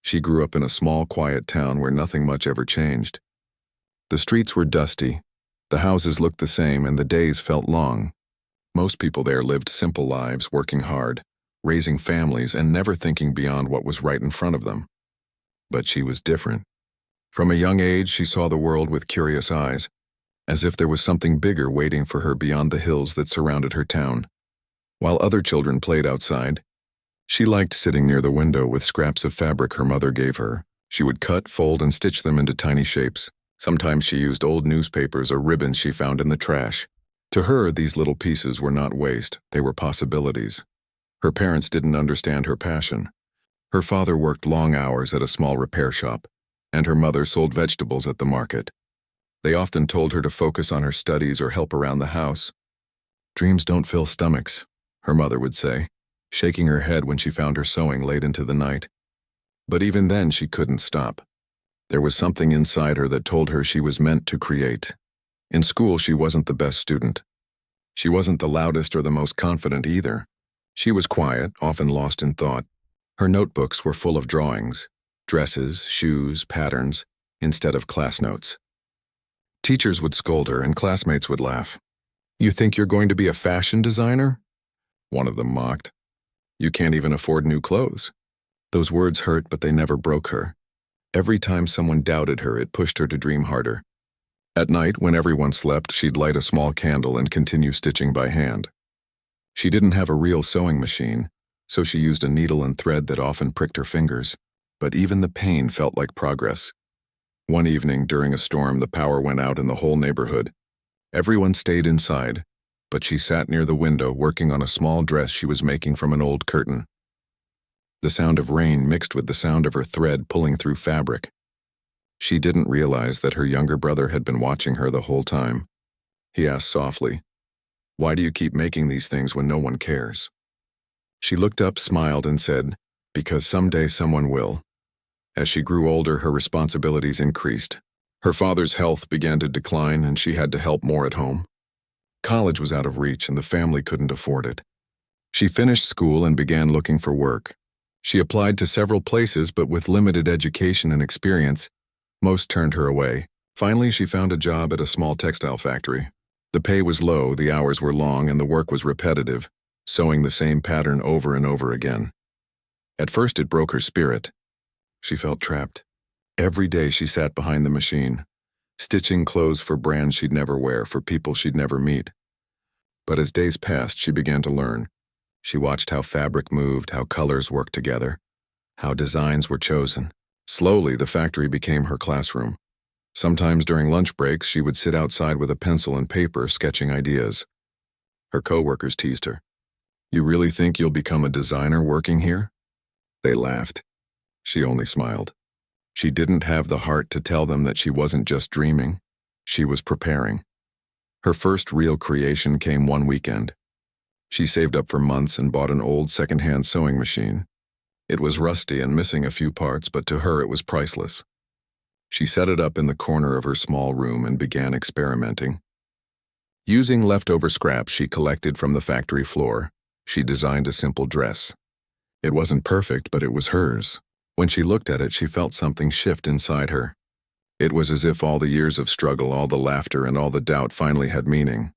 She grew up in a small, quiet town where nothing much ever changed. The streets were dusty, the houses looked the same, and the days felt long. Most people there lived simple lives, working hard, raising families, and never thinking beyond what was right in front of them. But she was different. From a young age, she saw the world with curious eyes, as if there was something bigger waiting for her beyond the hills that surrounded her town. While other children played outside, she liked sitting near the window with scraps of fabric her mother gave her. She would cut, fold, and stitch them into tiny shapes. Sometimes she used old newspapers or ribbons she found in the trash. To her, these little pieces were not waste, they were possibilities. Her parents didn't understand her passion. Her father worked long hours at a small repair shop, and her mother sold vegetables at the market. They often told her to focus on her studies or help around the house. "Dreams don't fill stomachs," her mother would say, shaking her head when she found her sewing late into the night. But even then she couldn't stop. There was something inside her that told her she was meant to create. In school, she wasn't the best student. She wasn't the loudest or the most confident either. She was quiet, often lost in thought. Her notebooks were full of drawings, dresses, shoes, patterns, instead of class notes. Teachers would scold her and classmates would laugh. "You think you're going to be a fashion designer?" One of them mocked. "You can't even afford new clothes." Those words hurt, but they never broke her. Every time someone doubted her, it pushed her to dream harder. At night, when everyone slept, she'd light a small candle and continue stitching by hand. She didn't have a real sewing machine, so she used a needle and thread that often pricked her fingers. But even the pain felt like progress. One evening, during a storm, the power went out in the whole neighborhood. Everyone stayed inside, but she sat near the window working on a small dress she was making from an old curtain. The sound of rain mixed with the sound of her thread pulling through fabric. She didn't realize that her younger brother had been watching her the whole time. He asked softly, "Why do you keep making these things when no one cares?" She looked up, smiled, and said, "Because someday someone will." As she grew older, her responsibilities increased. Her father's health began to decline, and she had to help more at home. College was out of reach, and the family couldn't afford it. She finished school and began looking for work. She applied to several places, but with limited education and experience, most turned her away. Finally, she found a job at a small textile factory. The pay was low, the hours were long, and the work was repetitive, sewing the same pattern over and over again. At first, it broke her spirit. She felt trapped. Every day she sat behind the machine, stitching clothes for brands she'd never wear, for people she'd never meet. But as days passed, she began to learn. She watched how fabric moved, how colors worked together, how designs were chosen. Slowly, the factory became her classroom. Sometimes during lunch breaks, she would sit outside with a pencil and paper, sketching ideas. Her coworkers teased her. "You really think you'll become a designer working here?" They laughed. She only smiled. She didn't have the heart to tell them that she wasn't just dreaming. She was preparing. Her first real creation came one weekend. She saved up for months and bought an old second-hand sewing machine. It was rusty and missing a few parts, but to her it was priceless. She set it up in the corner of her small room and began experimenting. Using leftover scraps she collected from the factory floor, she designed a simple dress. It wasn't perfect, but it was hers. When she looked at it, she felt something shift inside her. It was as if all the years of struggle, all the laughter, and all the doubt finally had meaning.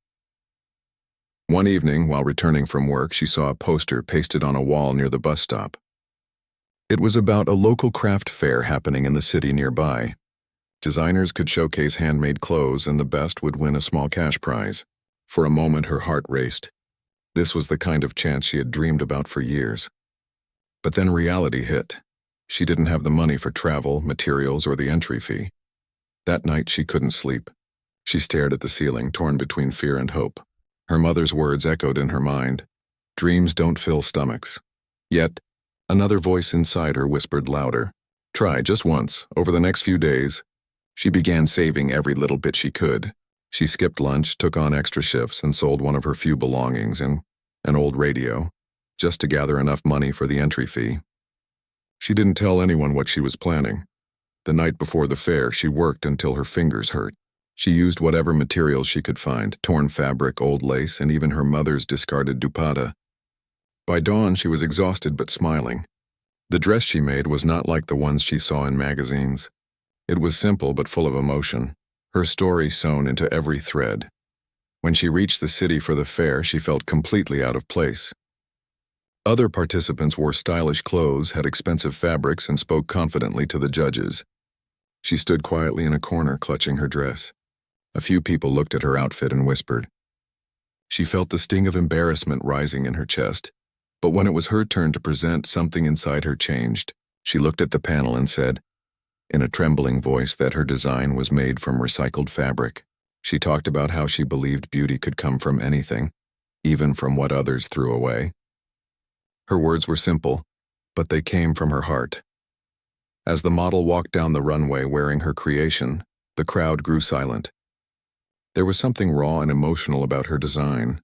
One evening, while returning from work, she saw a poster pasted on a wall near the bus stop. It was about a local craft fair happening in the city nearby. Designers could showcase handmade clothes, and the best would win a small cash prize. For a moment, her heart raced. This was the kind of chance she had dreamed about for years. But then reality hit. She didn't have the money for travel, materials, or the entry fee. That night, she couldn't sleep. She stared at the ceiling, torn between fear and hope. Her mother's words echoed in her mind. Dreams don't fill stomachs. Yet, another voice inside her whispered louder. Try just once, over the next few days. She began saving every little bit she could. She skipped lunch, took on extra shifts, and sold one of her few belongings, an old radio, just to gather enough money for the entry fee. She didn't tell anyone what she was planning. The night before the fair, she worked until her fingers hurt. She used whatever materials she could find, torn fabric, old lace, and even her mother's discarded dupatta. By dawn, she was exhausted but smiling. The dress she made was not like the ones she saw in magazines. It was simple but full of emotion, her story sewn into every thread. When she reached the city for the fair, she felt completely out of place. Other participants wore stylish clothes, had expensive fabrics, and spoke confidently to the judges. She stood quietly in a corner, clutching her dress. A few people looked at her outfit and whispered. She felt the sting of embarrassment rising in her chest. But when it was her turn to present, something inside her changed. She looked at the panel and said, in a trembling voice, that her design was made from recycled fabric. She talked about how she believed beauty could come from anything, even from what others threw away. Her words were simple, but they came from her heart. As the model walked down the runway wearing her creation, the crowd grew silent. There was something raw and emotional about her design.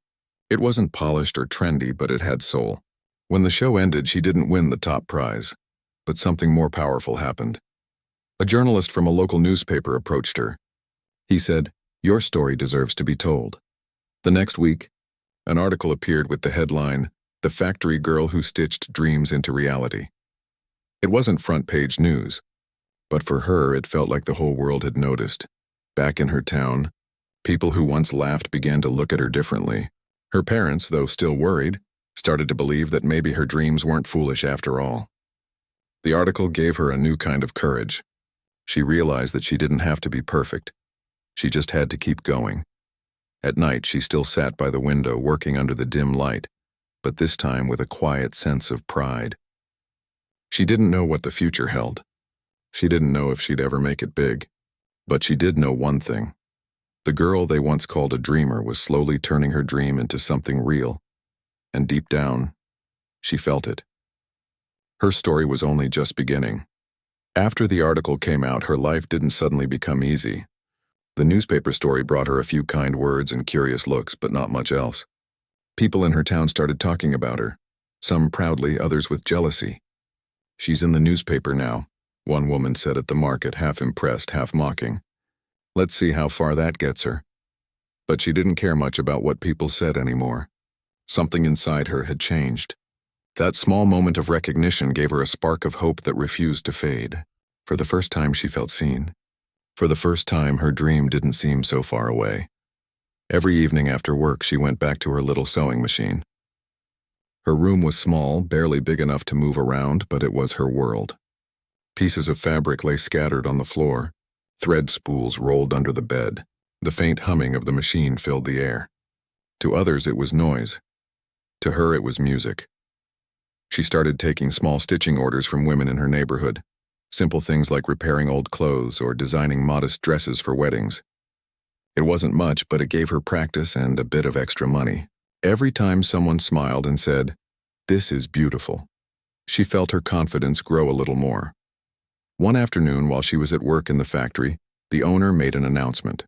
It wasn't polished or trendy, but it had soul. When the show ended, she didn't win the top prize, but something more powerful happened. A journalist from a local newspaper approached her. He said, "Your story deserves to be told." The next week, an article appeared with the headline, "The Factory Girl Who Stitched Dreams into Reality." It wasn't front-page news, but for her it felt like the whole world had noticed. Back in her town, people who once laughed began to look at her differently. Her parents, though still worried, started to believe that maybe her dreams weren't foolish after all. The article gave her a new kind of courage. She realized that she didn't have to be perfect. She just had to keep going. At night, she still sat by the window, working under the dim light, but this time with a quiet sense of pride. She didn't know what the future held. She didn't know if she'd ever make it big. But she did know one thing. The girl they once called a dreamer was slowly turning her dream into something real. And deep down, she felt it. Her story was only just beginning. After the article came out, her life didn't suddenly become easy. The newspaper story brought her a few kind words and curious looks, but not much else. People in her town started talking about her, some proudly, others with jealousy. "She's in the newspaper now," one woman said at the market, half impressed, half mocking. "Let's see how far that gets her." But she didn't care much about what people said anymore. Something inside her had changed. That small moment of recognition gave her a spark of hope that refused to fade. For the first time, she felt seen. For the first time, her dream didn't seem so far away. Every evening after work, she went back to her little sewing machine. Her room was small, barely big enough to move around, but it was her world. Pieces of fabric lay scattered on the floor. Thread spools rolled under the bed. The faint humming of the machine filled the air. To others, it was noise. To her, it was music. She started taking small stitching orders from women in her neighborhood. Simple things like repairing old clothes or designing modest dresses for weddings. It wasn't much, but it gave her practice and a bit of extra money. Every time someone smiled and said, "This is beautiful," she felt her confidence grow a little more. One afternoon, while she was at work in the factory, the owner made an announcement.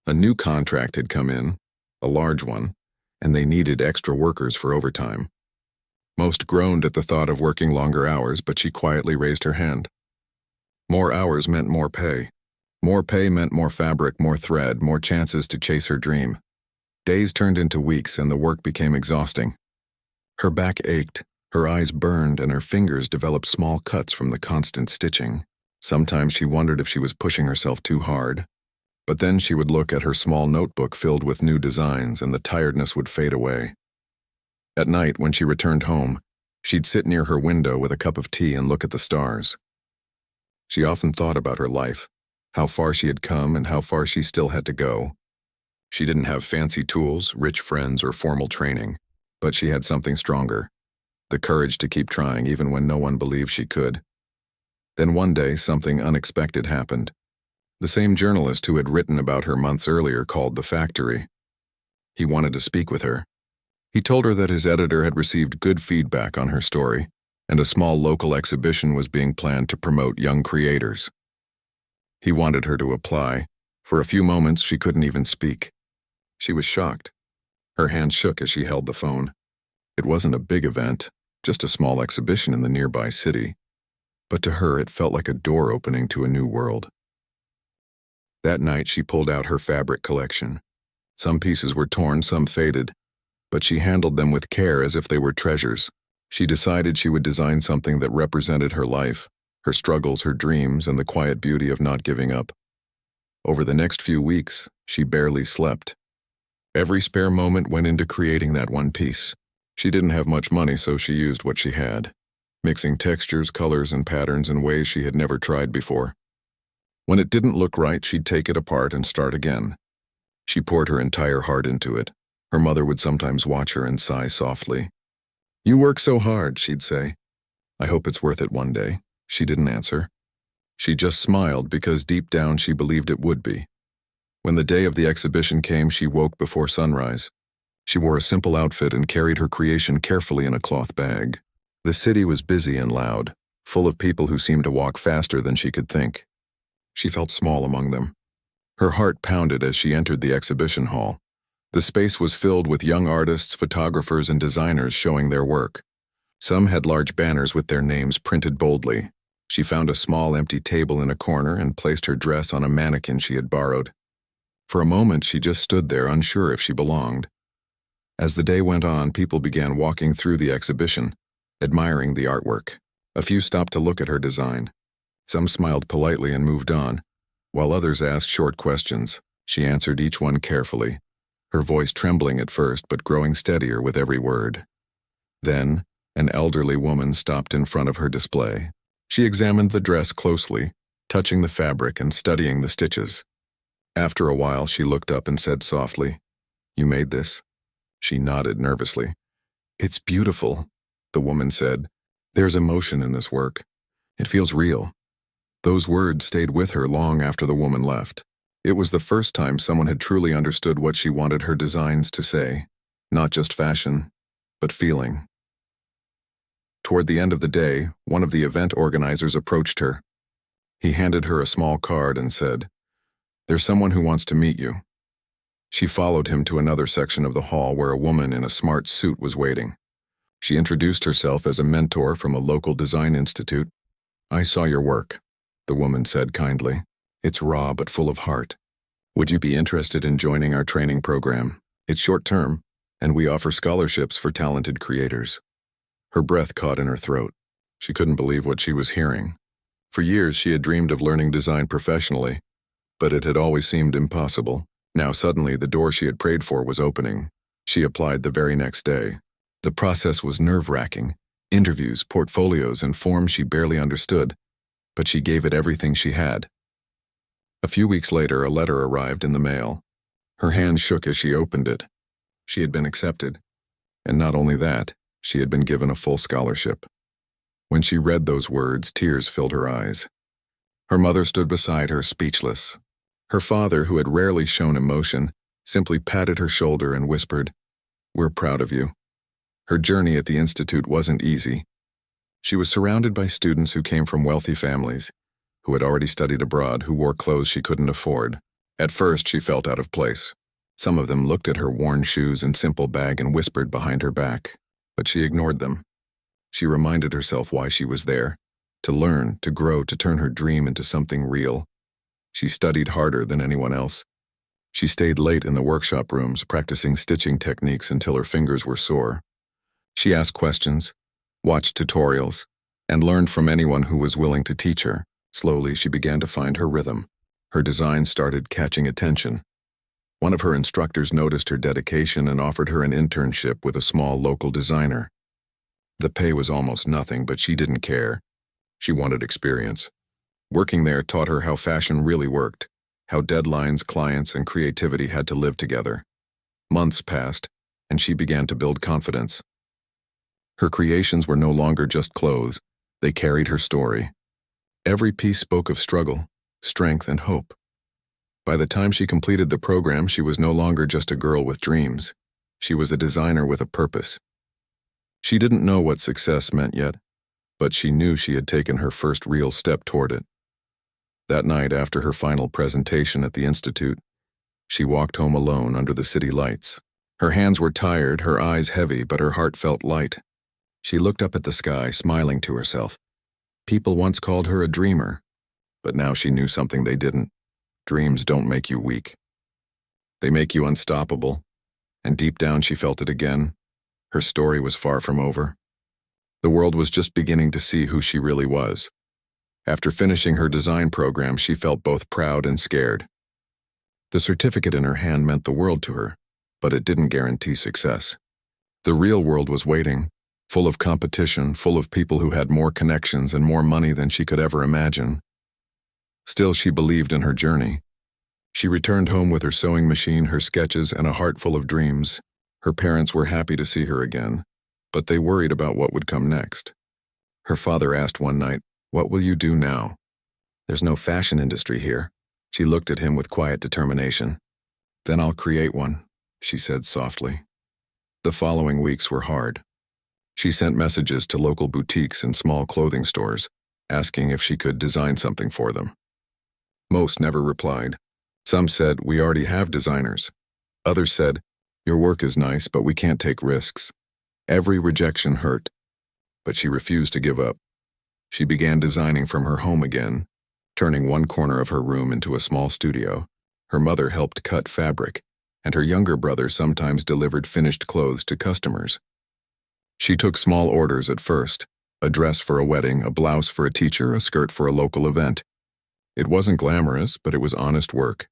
A new contract had come in, a large one, and they needed extra workers for overtime. Most groaned at the thought of working longer hours, but she quietly raised her hand. More hours meant more pay. More pay meant more fabric, more thread, more chances to chase her dream. Days turned into weeks, and the work became exhausting. Her back ached, her eyes burned, and her fingers developed small cuts from the constant stitching. Sometimes she wondered if she was pushing herself too hard. But then she would look at her small notebook filled with new designs, and the tiredness would fade away. At night, when she returned home, she'd sit near her window with a cup of tea and look at the stars. She often thought about her life, how far she had come and how far she still had to go. She didn't have fancy tools, rich friends, or formal training, but she had something stronger, the courage to keep trying even when no one believed she could. Then one day, something unexpected happened. The same journalist who had written about her months earlier called the factory. He wanted to speak with her. He told her that his editor had received good feedback on her story, and a small local exhibition was being planned to promote young creators. He wanted her to apply. For a few moments, she couldn't even speak. She was shocked. Her hand shook as she held the phone. It wasn't a big event, just a small exhibition in the nearby city. But to her, it felt like a door opening to a new world. That night, she pulled out her fabric collection. Some pieces were torn, some faded, but she handled them with care as if they were treasures. She decided she would design something that represented her life, her struggles, her dreams, and the quiet beauty of not giving up. Over the next few weeks, she barely slept. Every spare moment went into creating that one piece. She didn't have much money, so she used what she had, mixing textures, colors, and patterns in ways she had never tried before. When it didn't look right, she'd take it apart and start again. She poured her entire heart into it. Her mother would sometimes watch her and sigh softly. "You work so hard," she'd say. "I hope it's worth it one day." She didn't answer. She just smiled because deep down she believed it would be. When the day of the exhibition came, she woke before sunrise. She wore a simple outfit and carried her creation carefully in a cloth bag. The city was busy and loud, full of people who seemed to walk faster than she could think. She felt small among them. Her heart pounded as she entered the exhibition hall. The space was filled with young artists, photographers, and designers showing their work. Some had large banners with their names printed boldly. She found a small empty table in a corner and placed her dress on a mannequin she had borrowed. For a moment, she just stood there, unsure if she belonged. As the day went on, people began walking through the exhibition, admiring the artwork. A few stopped to look at her design. Some smiled politely and moved on, while others asked short questions. She answered each one carefully, her voice trembling at first but growing steadier with every word. Then, an elderly woman stopped in front of her display. She examined the dress closely, touching the fabric and studying the stitches. After a while, she looked up and said softly, "You made this?" She nodded nervously. "It's beautiful," the woman said. "There's emotion in this work. It feels real." Those words stayed with her long after the woman left. It was the first time someone had truly understood what she wanted her designs to say. Not just fashion, but feeling. Toward the end of the day, one of the event organizers approached her. He handed her a small card and said, "There's someone who wants to meet you." She followed him to another section of the hall where a woman in a smart suit was waiting. She introduced herself as a mentor from a local design institute. "I saw your work," the woman said kindly. "It's raw but full of heart. Would you be interested in joining our training program? It's short-term, and we offer scholarships for talented creators." Her breath caught in her throat. She couldn't believe what she was hearing. For years, she had dreamed of learning design professionally, but it had always seemed impossible. Now suddenly, the door she had prayed for was opening. She applied the very next day. The process was nerve-wracking. Interviews, portfolios, and forms she barely understood, but she gave it everything she had. A few weeks later, a letter arrived in the mail. Her hand shook as she opened it. She had been accepted. And not only that, she had been given a full scholarship. When she read those words, tears filled her eyes. Her mother stood beside her, speechless. Her father, who had rarely shown emotion, simply patted her shoulder and whispered, "We're proud of you." Her journey at the institute wasn't easy. She was surrounded by students who came from wealthy families, who had already studied abroad, who wore clothes she couldn't afford. At first, she felt out of place. Some of them looked at her worn shoes and simple bag and whispered behind her back, but she ignored them. She reminded herself why she was there, to learn, to grow, to turn her dream into something real. She studied harder than anyone else. She stayed late in the workshop rooms, practicing stitching techniques until her fingers were sore. She asked questions, watched tutorials, and learned from anyone who was willing to teach her. Slowly, she began to find her rhythm. Her design started catching attention. One of her instructors noticed her dedication and offered her an internship with a small local designer. The pay was almost nothing, but she didn't care. She wanted experience. Working there taught her how fashion really worked, how deadlines, clients, and creativity had to live together. Months passed, and she began to build confidence. Her creations were no longer just clothes. They carried her story. Every piece spoke of struggle, strength, and hope. By the time she completed the program, she was no longer just a girl with dreams. She was a designer with a purpose. She didn't know what success meant yet, but she knew she had taken her first real step toward it. That night, after her final presentation at the institute, she walked home alone under the city lights. Her hands were tired, her eyes heavy, but her heart felt light. She looked up at the sky, smiling to herself. People once called her a dreamer, but now she knew something they didn't. Dreams don't make you weak. They make you unstoppable, and deep down she felt it again. Her story was far from over. The world was just beginning to see who she really was. After finishing her design program, she felt both proud and scared. The certificate in her hand meant the world to her, but it didn't guarantee success. The real world was waiting, full of competition, full of people who had more connections and more money than she could ever imagine. Still, she believed in her journey. She returned home with her sewing machine, her sketches, and a heart full of dreams. Her parents were happy to see her again, but they worried about what would come next. Her father asked one night, "What will you do now?" "There's no fashion industry here." She looked at him with quiet determination. "Then I'll create one," she said softly. The following weeks were hard. She sent messages to local boutiques and small clothing stores, asking if she could design something for them. Most never replied. Some said, "We already have designers." Others said, "Your work is nice, but we can't take risks." Every rejection hurt, but she refused to give up. She began designing from her home again, turning one corner of her room into a small studio. Her mother helped cut fabric, and her younger brother sometimes delivered finished clothes to customers. She took small orders at first: a dress for a wedding, a blouse for a teacher, a skirt for a local event. It wasn't glamorous, but it was honest work.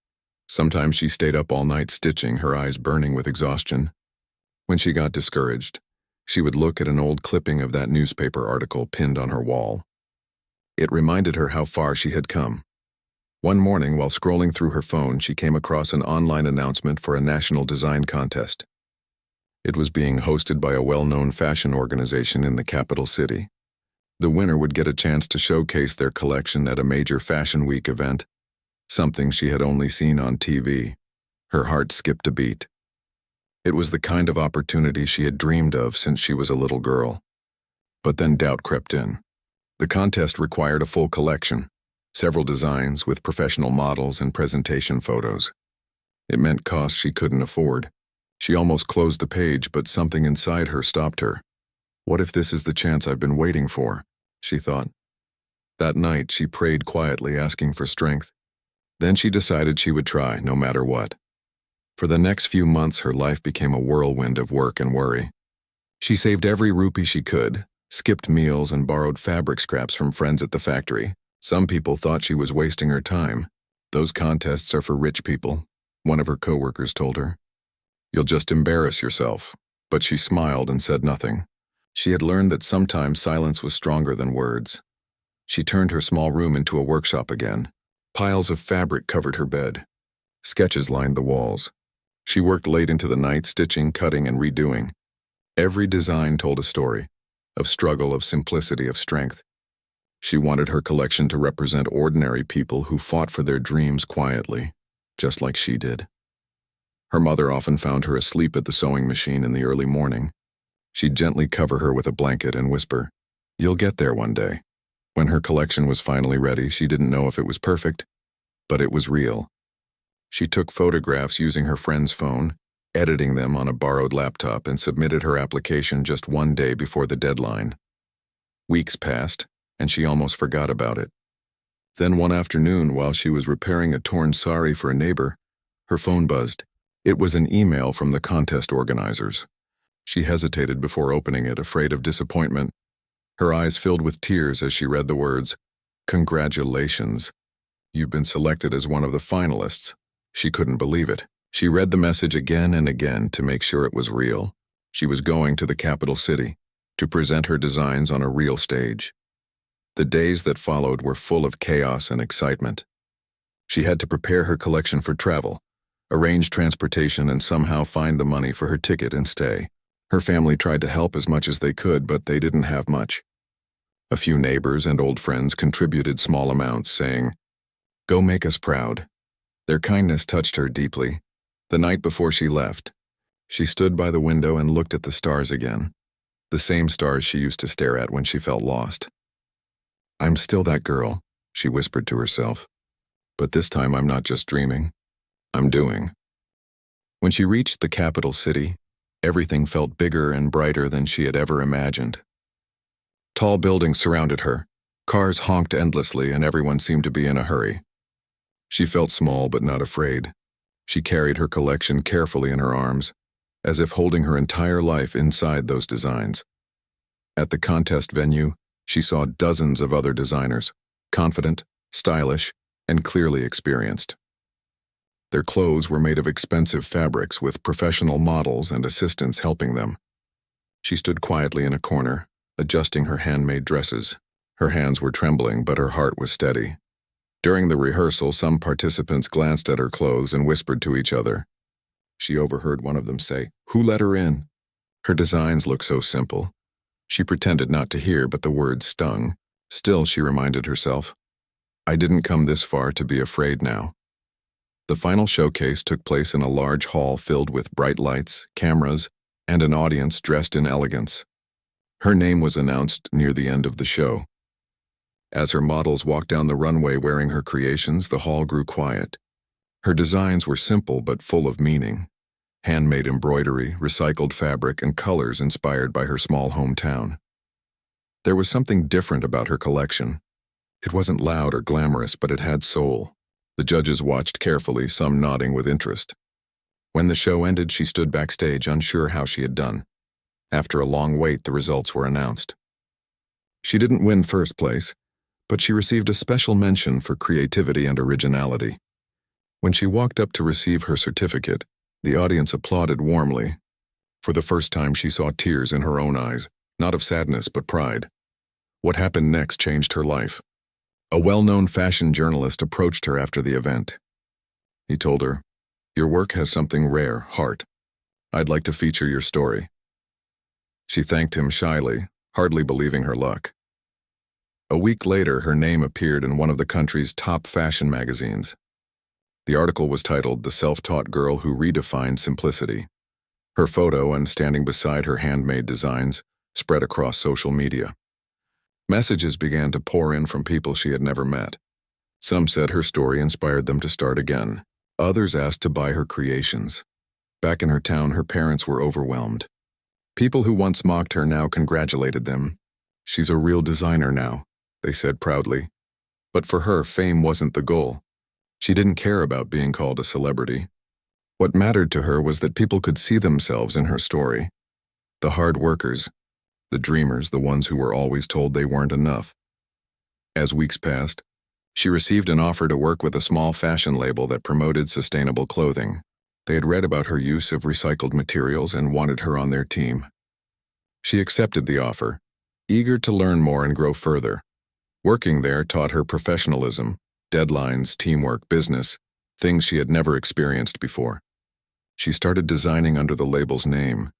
Sometimes she stayed up all night stitching, her eyes burning with exhaustion. When she got discouraged, she would look at an old clipping of that newspaper article pinned on her wall. It reminded her how far she had come. One morning, while scrolling through her phone, she came across an online announcement for a national design contest. It was being hosted by a well-known fashion organization in the capital city. The winner would get a chance to showcase their collection at a major Fashion Week event, something she had only seen on TV. Her heart skipped a beat. It was the kind of opportunity she had dreamed of since she was a little girl. But then doubt crept in. The contest required a full collection, several designs with professional models and presentation photos. It meant costs she couldn't afford. She almost closed the page, but something inside her stopped her. "What if this is the chance I've been waiting for?" she thought. That night, she prayed quietly, asking for strength. Then she decided she would try, no matter what. For the next few months, her life became a whirlwind of work and worry. She saved every rupee she could, skipped meals, and borrowed fabric scraps from friends at the factory. Some people thought she was wasting her time. "Those contests are for rich people," one of her coworkers told her. "You'll just embarrass yourself." But she smiled and said nothing. She had learned that sometimes silence was stronger than words. She turned her small room into a workshop again. Piles of fabric covered her bed. Sketches lined the walls. She worked late into the night, stitching, cutting, and redoing. Every design told a story, of struggle, of simplicity, of strength. She wanted her collection to represent ordinary people who fought for their dreams quietly, just like she did. Her mother often found her asleep at the sewing machine in the early morning. She'd gently cover her with a blanket and whisper, "You'll get there one day." When her collection was finally ready, she didn't know if it was perfect, but it was real. She took photographs using her friend's phone, editing them on a borrowed laptop, and submitted her application just one day before the deadline. Weeks passed, and she almost forgot about it. Then one afternoon, while she was repairing a torn sari for a neighbor, her phone buzzed. It was an email from the contest organizers. She hesitated before opening it, afraid of disappointment. Her eyes filled with tears as she read the words, "Congratulations. You've been selected as one of the finalists." She couldn't believe it. She read the message again and again to make sure it was real. She was going to the capital city to present her designs on a real stage. The days that followed were full of chaos and excitement. She had to prepare her collection for travel, arrange transportation, and somehow find the money for her ticket and stay. Her family tried to help as much as they could, but they didn't have much. A few neighbors and old friends contributed small amounts, saying, "Go make us proud." Their kindness touched her deeply. The night before she left, she stood by the window and looked at the stars again, the same stars she used to stare at when she felt lost. "I'm still that girl," she whispered to herself. "But this time I'm not just dreaming, I'm doing." When she reached the capital city, everything felt bigger and brighter than she had ever imagined. Tall buildings surrounded her, cars honked endlessly, and everyone seemed to be in a hurry. She felt small but not afraid. She carried her collection carefully in her arms, as if holding her entire life inside those designs. At the contest venue, she saw dozens of other designers, confident, stylish, and clearly experienced. Their clothes were made of expensive fabrics with professional models and assistants helping them. She stood quietly in a corner, adjusting her handmade dresses. Her hands were trembling, but her heart was steady. During the rehearsal, some participants glanced at her clothes and whispered to each other. She overheard one of them say, "Who let her in?" Her designs looked so simple. She pretended not to hear, but the words stung. Still, she reminded herself, "I didn't come this far to be afraid now." The final showcase took place in a large hall filled with bright lights, cameras, and an audience dressed in elegance. Her name was announced near the end of the show. As her models walked down the runway wearing her creations, the hall grew quiet. Her designs were simple but full of meaning. Handmade embroidery, recycled fabric, and colors inspired by her small hometown. There was something different about her collection. It wasn't loud or glamorous, but it had soul. The judges watched carefully, some nodding with interest. When the show ended, she stood backstage, unsure how she had done. After a long wait, the results were announced. She didn't win first place, but she received a special mention for creativity and originality. When she walked up to receive her certificate, the audience applauded warmly. For the first time, she saw tears in her own eyes, not of sadness but pride. What happened next changed her life. A well-known fashion journalist approached her after the event. He told her, "Your work has something rare, heart. I'd like to feature your story." She thanked him shyly, hardly believing her luck. A week later, her name appeared in one of the country's top fashion magazines. The article was titled "The Self-Taught Girl Who Redefined Simplicity." Her photo, and standing beside her handmade designs, spread across social media. Messages began to pour in from people she had never met. Some said her story inspired them to start again. Others asked to buy her creations. Back in her town, her parents were overwhelmed. People who once mocked her now congratulated them. "She's a real designer now," they said proudly. But for her, fame wasn't the goal. She didn't care about being called a celebrity. What mattered to her was that people could see themselves in her story. The hard workers, the dreamers, the ones who were always told they weren't enough. As weeks passed, she received an offer to work with a small fashion label that promoted sustainable clothing. They had read about her use of recycled materials and wanted her on their team. She accepted the offer, eager to learn more and grow further. Working there taught her professionalism, deadlines, teamwork, business, things she had never experienced before. She started designing under the label's name,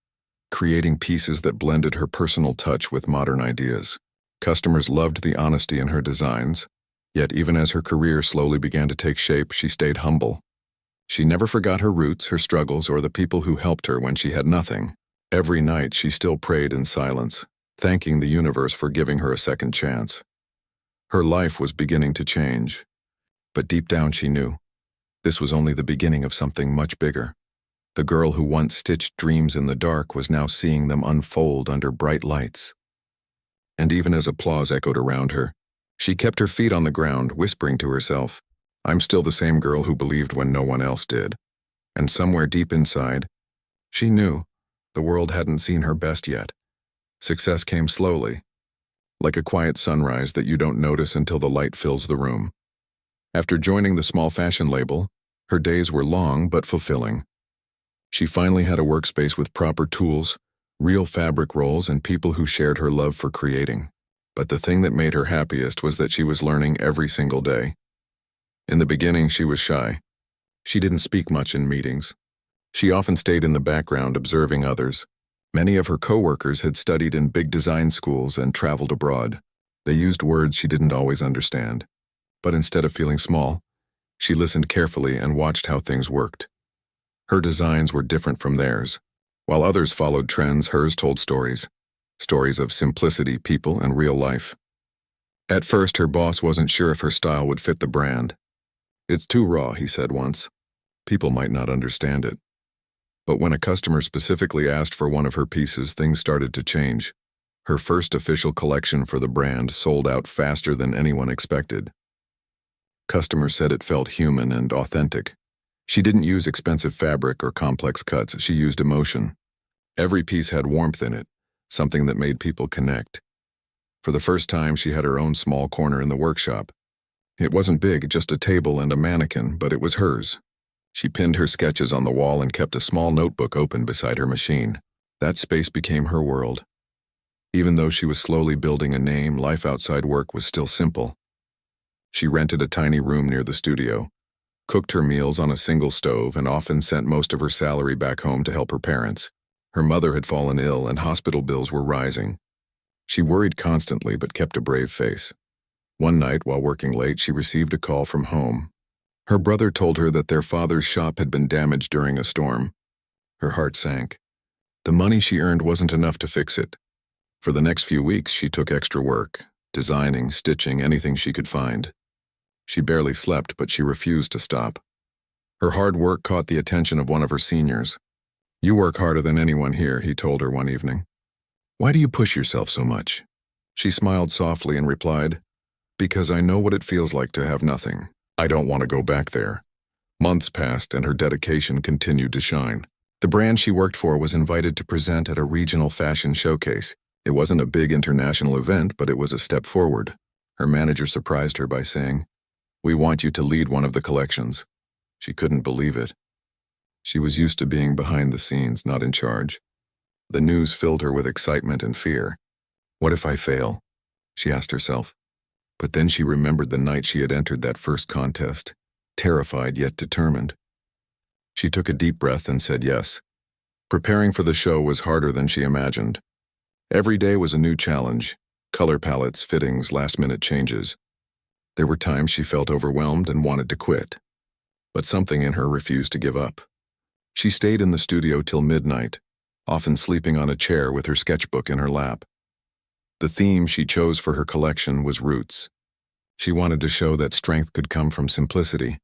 creating pieces that blended her personal touch with modern ideas. Customers loved the honesty in her designs, yet even as her career slowly began to take shape, she stayed humble. She never forgot her roots, her struggles, or the people who helped her when she had nothing. Every night she still prayed in silence, thanking the universe for giving her a second chance. Her life was beginning to change. But deep down she knew this was only the beginning of something much bigger. The girl who once stitched dreams in the dark was now seeing them unfold under bright lights. And even as applause echoed around her, she kept her feet on the ground, whispering to herself, "I'm still the same girl who believed when no one else did." And somewhere deep inside, she knew the world hadn't seen her best yet. Success came slowly, like a quiet sunrise that you don't notice until the light fills the room. After joining the small fashion label, her days were long but fulfilling. She finally had a workspace with proper tools, real fabric rolls, and people who shared her love for creating. But the thing that made her happiest was that she was learning every single day. In the beginning, she was shy. She didn't speak much in meetings. She often stayed in the background observing others. Many of her coworkers had studied in big design schools and traveled abroad. They used words she didn't always understand. But instead of feeling small, she listened carefully and watched how things worked. Her designs were different from theirs. While others followed trends, hers told stories. Stories of simplicity, people, and real life. At first, her boss wasn't sure if her style would fit the brand. "It's too raw," he said once. "People might not understand it." But when a customer specifically asked for one of her pieces, things started to change. Her first official collection for the brand sold out faster than anyone expected. Customers said it felt human and authentic. She didn't use expensive fabric or complex cuts, she used emotion. Every piece had warmth in it, something that made people connect. For the first time, she had her own small corner in the workshop. It wasn't big, just a table and a mannequin, but it was hers. She pinned her sketches on the wall and kept a small notebook open beside her machine. That space became her world. Even though she was slowly building a name, life outside work was still simple. She rented a tiny room near the studio, cooked her meals on a single stove, and often sent most of her salary back home to help her parents. Her mother had fallen ill and hospital bills were rising. She worried constantly but kept a brave face. One night, while working late, she received a call from home. Her brother told her that their father's shop had been damaged during a storm. Her heart sank. The money she earned wasn't enough to fix it. For the next few weeks, she took extra work, designing, stitching, anything she could find. She barely slept, but she refused to stop. Her hard work caught the attention of one of her seniors. "You work harder than anyone here," he told her one evening. "Why do you push yourself so much?" She smiled softly and replied, "Because I know what it feels like to have nothing. I don't want to go back there." Months passed and her dedication continued to shine. The brand she worked for was invited to present at a regional fashion showcase. It wasn't a big international event, but it was a step forward. Her manager surprised her by saying, "We want you to lead one of the collections." She couldn't believe it. She was used to being behind the scenes, not in charge. The news filled her with excitement and fear. What if I fail? She asked herself. But then she remembered the night she had entered that first contest, terrified yet determined. She took a deep breath and said yes. Preparing for the show was harder than she imagined. Every day was a new challenge: color palettes, fittings, last-minute changes. There were times she felt overwhelmed and wanted to quit. But something in her refused to give up. She stayed in the studio till midnight, often sleeping on a chair with her sketchbook in her lap. The theme she chose for her collection was roots. She wanted to show that strength could come from simplicity,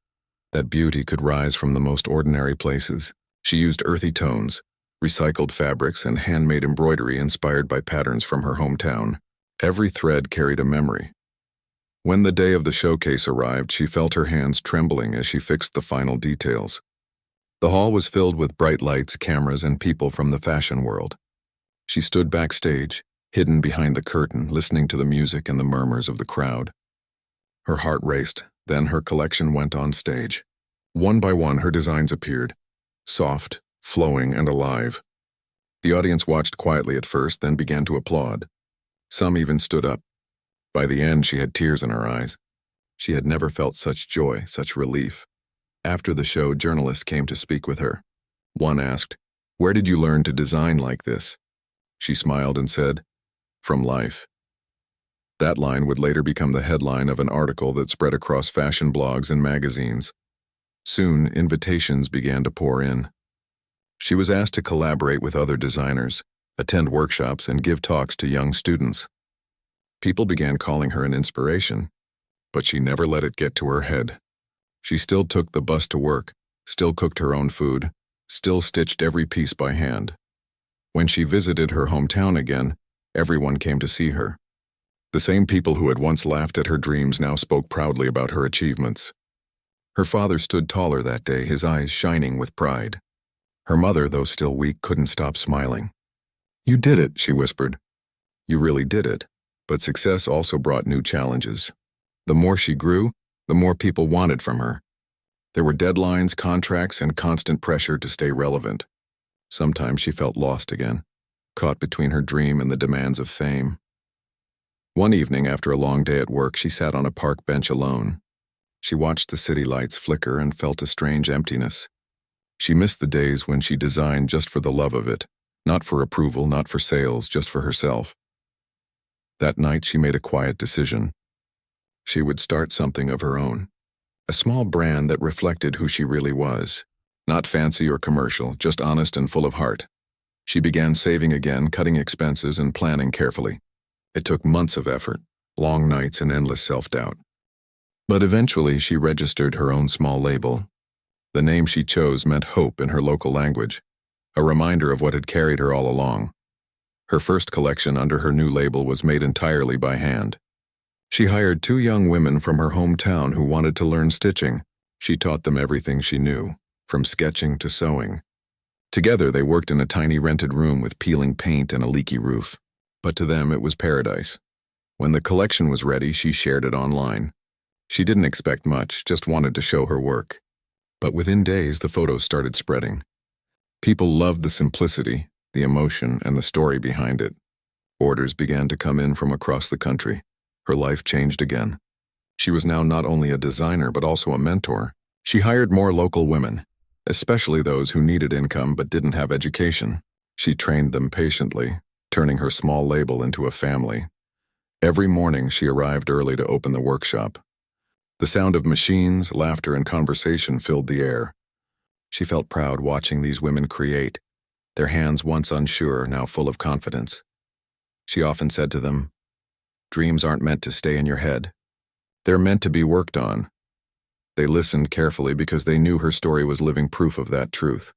that beauty could rise from the most ordinary places. She used earthy tones, recycled fabrics, and handmade embroidery inspired by patterns from her hometown. Every thread carried a memory. When the day of the showcase arrived, she felt her hands trembling as she fixed the final details. The hall was filled with bright lights, cameras, and people from the fashion world. She stood backstage, hidden behind the curtain, listening to the music and the murmurs of the crowd. Her heart raced, then her collection went on stage. One by one, her designs appeared, soft, flowing, and alive. The audience watched quietly at first, then began to applaud. Some even stood up. By the end, she had tears in her eyes. She had never felt such joy, such relief. After the show, journalists came to speak with her. One asked, "Where did you learn to design like this?" She smiled and said, "From life." That line would later become the headline of an article that spread across fashion blogs and magazines. Soon, invitations began to pour in. She was asked to collaborate with other designers, attend workshops, and give talks to young students. People began calling her an inspiration, but she never let it get to her head. She still took the bus to work, still cooked her own food, still stitched every piece by hand. When she visited her hometown again, everyone came to see her. The same people who had once laughed at her dreams now spoke proudly about her achievements. Her father stood taller that day, his eyes shining with pride. Her mother, though still weak, couldn't stop smiling. "You did it," she whispered. "You really did it." But success also brought new challenges. The more she grew, the more people wanted from her. There were deadlines, contracts, and constant pressure to stay relevant. Sometimes she felt lost again, caught between her dream and the demands of fame. One evening, after a long day at work, she sat on a park bench alone. She watched the city lights flicker and felt a strange emptiness. She missed the days when she designed just for the love of it, not for approval, not for sales, just for herself. That night, she made a quiet decision. She would start something of her own, a small brand that reflected who she really was. Not fancy or commercial, just honest and full of heart. She began saving again, cutting expenses and planning carefully. It took months of effort, long nights, and endless self-doubt. But eventually, she registered her own small label. The name she chose meant hope in her local language, a reminder of what had carried her all along. Her first collection under her new label was made entirely by hand. She hired 2 young women from her hometown who wanted to learn stitching. She taught them everything she knew, from sketching to sewing. Together, they worked in a tiny rented room with peeling paint and a leaky roof. But to them, it was paradise. When the collection was ready, she shared it online. She didn't expect much, just wanted to show her work. But within days, the photos started spreading. People loved the simplicity, the emotion, and the story behind it. Orders began to come in from across the country. Her life changed again. She was now not only a designer but also a mentor. She hired more local women, especially those who needed income but didn't have education. She trained them patiently, turning her small label into a family. Every morning she arrived early to open the workshop. The sound of machines, laughter, and conversation filled the air. She felt proud watching these women create, their hands once unsure, now full of confidence. She often said to them, "Dreams aren't meant to stay in your head. They're meant to be worked on." They listened carefully because they knew her story was living proof of that truth.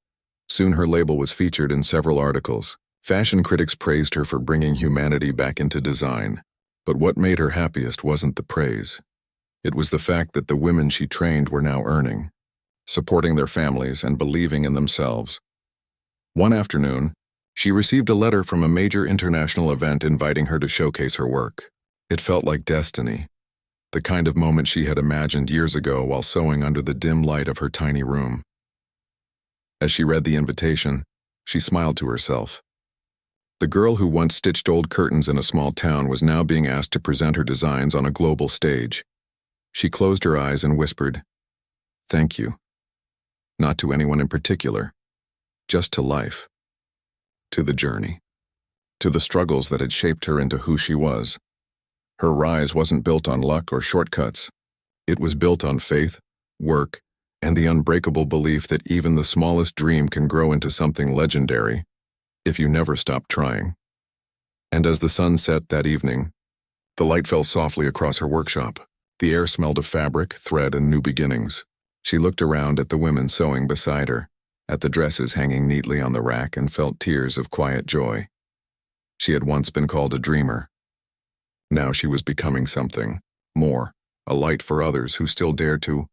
Soon her label was featured in several articles. Fashion critics praised her for bringing humanity back into design. But what made her happiest wasn't the praise. It was the fact that the women she trained were now earning, supporting their families and believing in themselves. One afternoon, she received a letter from a major international event inviting her to showcase her work. It felt like destiny, the kind of moment she had imagined years ago while sewing under the dim light of her tiny room. As she read the invitation, she smiled to herself. The girl who once stitched old curtains in a small town was now being asked to present her designs on a global stage. She closed her eyes and whispered, "Thank you." Not to anyone in particular, just to life, to the journey, to the struggles that had shaped her into who she was. Her rise wasn't built on luck or shortcuts. It was built on faith, work, and the unbreakable belief that even the smallest dream can grow into something legendary if you never stop trying. And as the sun set that evening, the light fell softly across her workshop. The air smelled of fabric, thread, and new beginnings. She looked around at the women sewing beside her, at the dresses hanging neatly on the rack, and felt tears of quiet joy. She had once been called a dreamer. Now she was becoming something more, a light for others who still dared to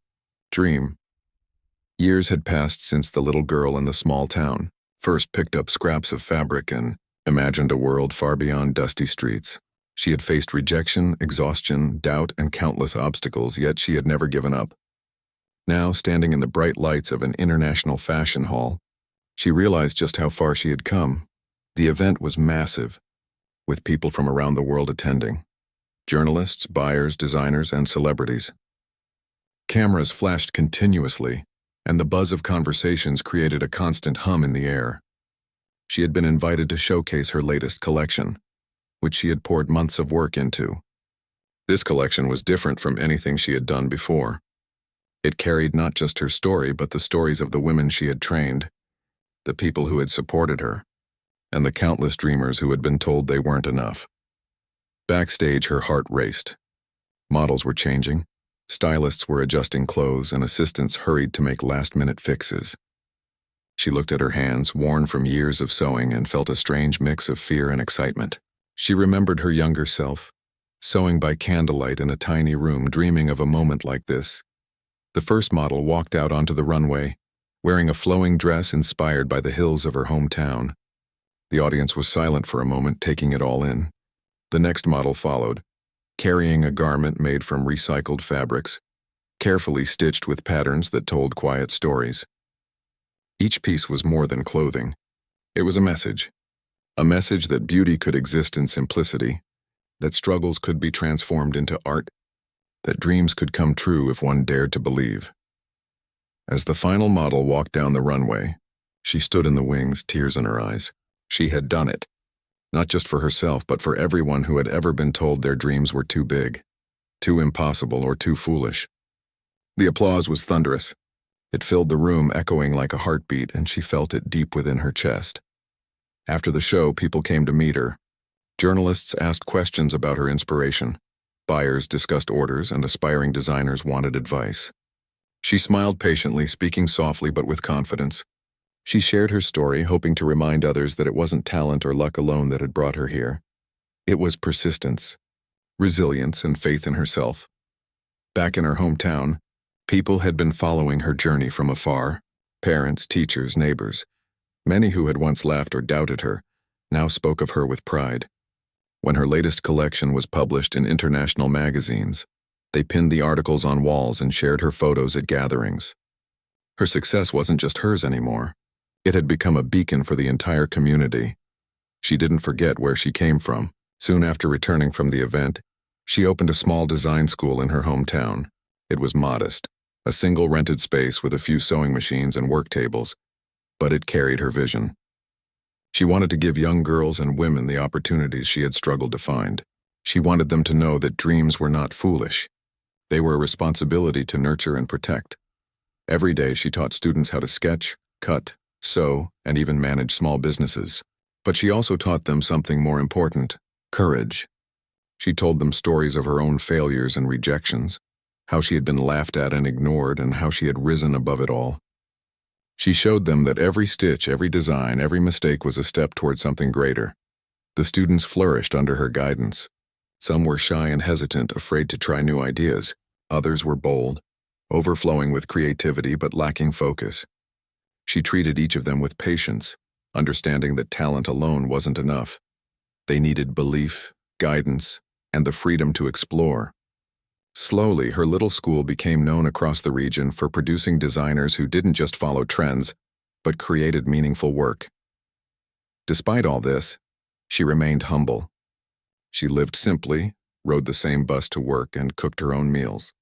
dream. Years had passed since the little girl in the small town first picked up scraps of fabric and imagined a world far beyond dusty streets. She had faced rejection, exhaustion, doubt, and countless obstacles, yet she had never given up. Now, standing in the bright lights of an international fashion hall, she realized just how far she had come. The event was massive, with people from around the world attending. Journalists, buyers, designers, and celebrities. Cameras flashed continuously, and the buzz of conversations created a constant hum in the air. She had been invited to showcase her latest collection, which she had poured months of work into. This collection was different from anything she had done before. It carried not just her story, but the stories of the women she had trained, the people who had supported her, and the countless dreamers who had been told they weren't enough. Backstage, her heart raced. Models were changing, stylists were adjusting clothes, and assistants hurried to make last-minute fixes. She looked at her hands, worn from years of sewing, and felt a strange mix of fear and excitement. She remembered her younger self, sewing by candlelight in a tiny room, dreaming of a moment like this. The first model walked out onto the runway, wearing a flowing dress inspired by the hills of her hometown. The audience was silent for a moment, taking it all in. The next model followed, carrying a garment made from recycled fabrics, carefully stitched with patterns that told quiet stories. Each piece was more than clothing. It was a message that beauty could exist in simplicity, that struggles could be transformed into art, that dreams could come true if one dared to believe. As the final model walked down the runway, she stood in the wings, tears in her eyes. She had done it, not just for herself, but for everyone who had ever been told their dreams were too big, too impossible, or too foolish. The applause was thunderous. It filled the room, echoing like a heartbeat, and she felt it deep within her chest. After the show, people came to meet her. Journalists asked questions about her inspiration. Buyers discussed orders, and aspiring designers wanted advice. She smiled patiently, speaking softly but with confidence. She shared her story, hoping to remind others that it wasn't talent or luck alone that had brought her here. It was persistence, resilience, and faith in herself. Back in her hometown, people had been following her journey from afar: parents, teachers, neighbors. Many who had once laughed or doubted her now spoke of her with pride. When her latest collection was published in international magazines, they pinned the articles on walls and shared her photos at gatherings. Her success wasn't just hers anymore. It had become a beacon for the entire community. She didn't forget where she came from. Soon after returning from the event, she opened a small design school in her hometown. It was modest, a single rented space with a few sewing machines and work tables, but it carried her vision. She wanted to give young girls and women the opportunities she had struggled to find. She wanted them to know that dreams were not foolish. They were a responsibility to nurture and protect. Every day she taught students how to sketch, cut, sew, and even manage small businesses. But she also taught them something more important: courage. She told them stories of her own failures and rejections, how she had been laughed at and ignored, and how she had risen above it all. She showed them that every stitch, every design, every mistake was a step toward something greater. The students flourished under her guidance. Some were shy and hesitant, afraid to try new ideas. Others were bold, overflowing with creativity but lacking focus. She treated each of them with patience, understanding that talent alone wasn't enough. They needed belief, guidance, and the freedom to explore. Slowly, her little school became known across the region for producing designers who didn't just follow trends, but created meaningful work. Despite all this, she remained humble. She lived simply, rode the same bus to work, and cooked her own meals.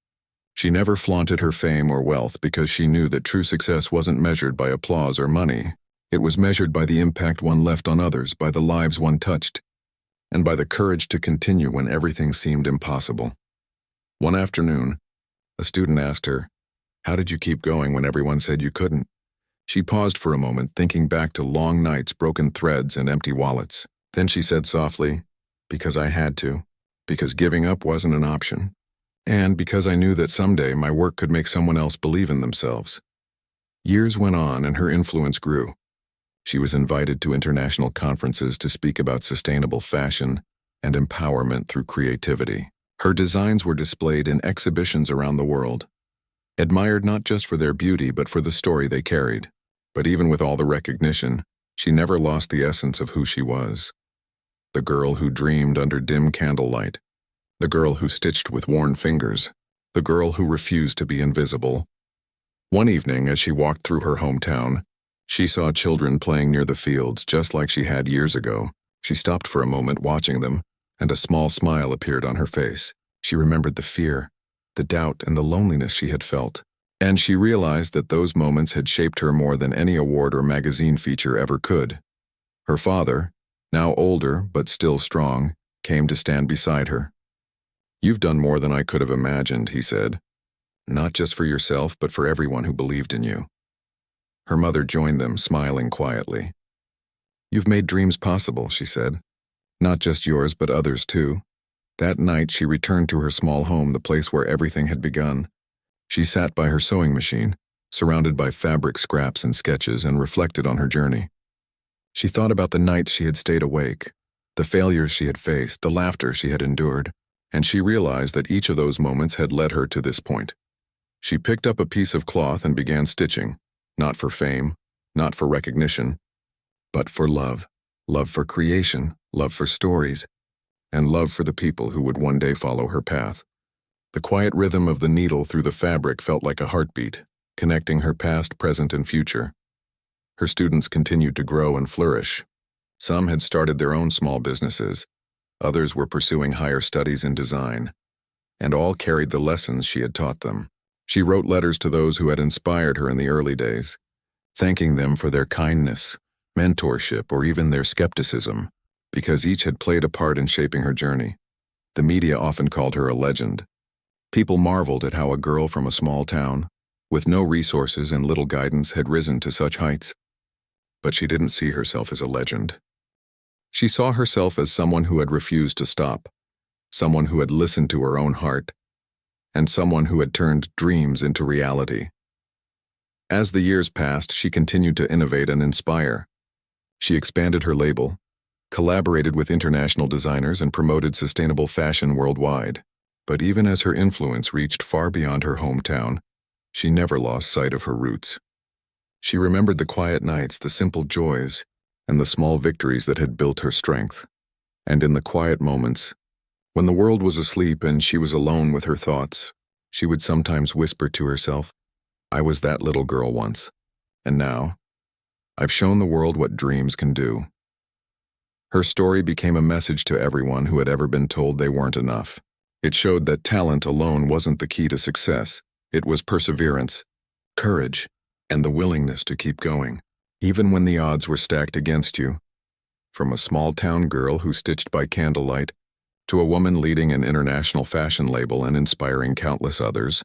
She never flaunted her fame or wealth because she knew that true success wasn't measured by applause or money. It was measured by the impact one left on others, by the lives one touched, and by the courage to continue when everything seemed impossible. One afternoon, a student asked her, "How did you keep going when everyone said you couldn't?" She paused for a moment, thinking back to long nights, broken threads, and empty wallets. Then she said softly, "Because I had to, because giving up wasn't an option, and because I knew that someday my work could make someone else believe in themselves." Years went on and her influence grew. She was invited to international conferences to speak about sustainable fashion and empowerment through creativity. Her designs were displayed in exhibitions around the world, admired not just for their beauty but for the story they carried. But even with all the recognition, she never lost the essence of who she was. The girl who dreamed under dim candlelight, the girl who stitched with worn fingers, the girl who refused to be invisible. One evening, as she walked through her hometown, she saw children playing near the fields just like she had years ago. She stopped for a moment watching them, and a small smile appeared on her face. She remembered the fear, the doubt, and the loneliness she had felt, and she realized that those moments had shaped her more than any award or magazine feature ever could. Her father, now older but still strong, came to stand beside her. "You've done more than I could have imagined," he said. "Not just for yourself, but for everyone who believed in you." Her mother joined them, smiling quietly. "You've made dreams possible," she said. "Not just yours, but others too." That night she returned to her small home, the place where everything had begun. She sat by her sewing machine, surrounded by fabric scraps and sketches, and reflected on her journey. She thought about the nights she had stayed awake, the failures she had faced, the laughter she had endured, and she realized that each of those moments had led her to this point. She picked up a piece of cloth and began stitching, not for fame, not for recognition, but for love. Love for creation, love for stories, and love for the people who would one day follow her path. The quiet rhythm of the needle through the fabric felt like a heartbeat, connecting her past, present, and future. Her students continued to grow and flourish. Some had started their own small businesses, others were pursuing higher studies in design, and all carried the lessons she had taught them. She wrote letters to those who had inspired her in the early days, thanking them for their kindness, mentorship, or even their skepticism, because each had played a part in shaping her journey. The media often called her a legend. People marveled at how a girl from a small town, with no resources and little guidance, had risen to such heights. But she didn't see herself as a legend. She saw herself as someone who had refused to stop, someone who had listened to her own heart, and someone who had turned dreams into reality. As the years passed, she continued to innovate and inspire. She expanded her label, collaborated with international designers, and promoted sustainable fashion worldwide. But even as her influence reached far beyond her hometown, she never lost sight of her roots. She remembered the quiet nights, the simple joys, and the small victories that had built her strength. And in the quiet moments, when the world was asleep and she was alone with her thoughts, she would sometimes whisper to herself, "I was that little girl once, and now, I've shown the world what dreams can do." Her story became a message to everyone who had ever been told they weren't enough. It showed that talent alone wasn't the key to success. It was perseverance, courage, and the willingness to keep going, even when the odds were stacked against you. From a small-town girl who stitched by candlelight to a woman leading an international fashion label and inspiring countless others,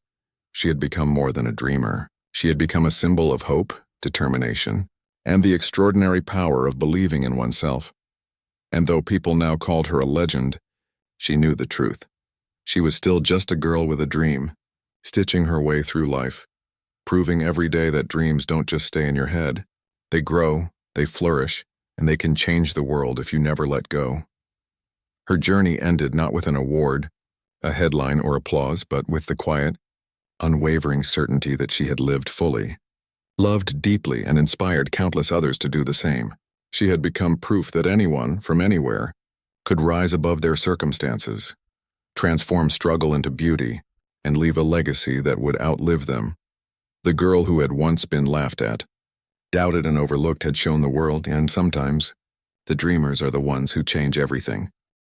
she had become more than a dreamer. She had become a symbol of hope, determination, and the extraordinary power of believing in oneself. And though people now called her a legend, she knew the truth. She was still just a girl with a dream, stitching her way through life, proving every day that dreams don't just stay in your head. They grow, they flourish, and they can change the world if you never let go. Her journey ended not with an award, a headline, or applause, but with the quiet, unwavering certainty that she had lived fully, loved deeply, and inspired countless others to do the same. She had become proof that anyone, from anywhere, could rise above their circumstances, transform struggle into beauty, and leave a legacy that would outlive them. The girl who had once been laughed at, doubted, and overlooked had shown the world, and sometimes, the dreamers are the ones who change everything.